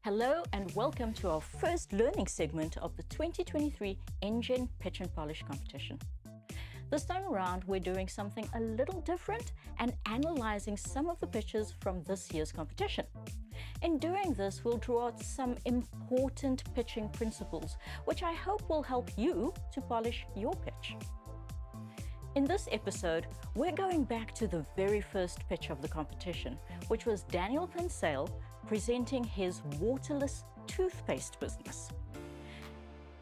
Hello and welcome to our first learning segment of the 2023 Engen Pitch Polish competition. This time around, we're doing something a little different and analyzing some of the pitches from this year's competition. In doing this, we'll draw out some important pitching principles, which I hope will help you to polish your pitch. In this episode, we're going back to the very first pitch of the competition, which was Daniel van Zyl presenting his waterless toothpaste business.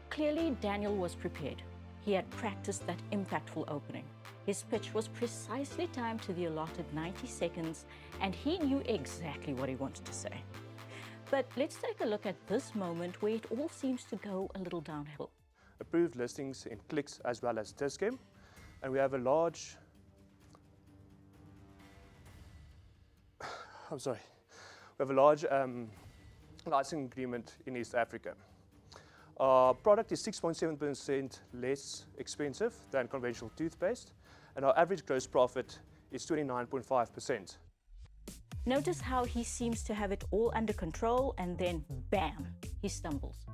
Clearly, Daniel was prepared. He had practiced that impactful opening. His pitch was precisely timed to the allotted 90 seconds, and he knew exactly what he wanted to say. But let's take a look at this moment where it all seems to go a little downhill. Approved listings in clicks as well as Discam. And we have a large, licensing agreement in East Africa. Our product is 6.7% less expensive than conventional toothpaste, and our average gross profit is 29.5%. Notice how he seems to have it all under control, and then bam, he stumbles.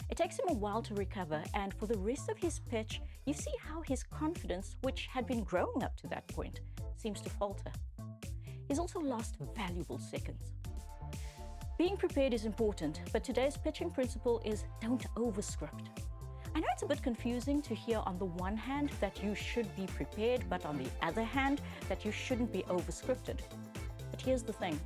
It takes him a while to recover, and for the rest of his pitch, you see how his confidence, which had been growing up to that point, seems to falter. He's also lost valuable seconds. Being prepared is important, but today's pitching principle is don't overscript. I know it's a bit confusing to hear on the one hand that you should be prepared, but on the other hand that you shouldn't be overscripted. But here's the thing.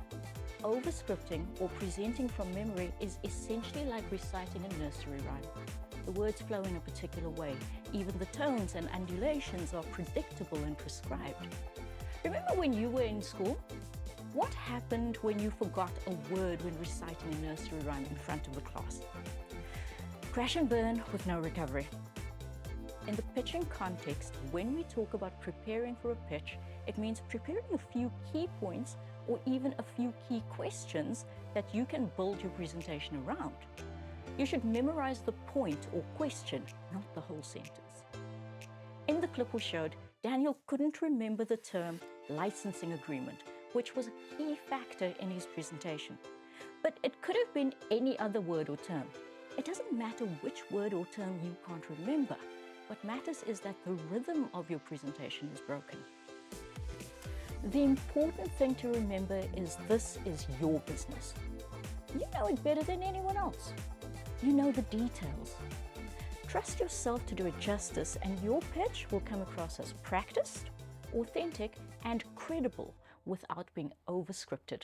Overscripting or presenting from memory is essentially like reciting a nursery rhyme. The words flow in a particular way. Even the tones and undulations are predictable and prescribed. Remember when you were in school? What happened when you forgot a word when reciting a nursery rhyme in front of the class? Crash and burn with no recovery. In the pitching context, when we talk about preparing for a pitch, it means preparing a few key points or even a few key questions that you can build your presentation around. You should memorize the point or question, not the whole sentence. In the clip we showed, Daniel couldn't remember the term licensing agreement, which was a key factor in his presentation. But it could have been any other word or term. It doesn't matter which word or term you can't remember. What matters is that the rhythm of your presentation is broken. The important thing to remember is this is your business. You know it better than anyone else. You know the details. Trust yourself to do it justice, and your pitch will come across as practiced, authentic, and credible without being overscripted.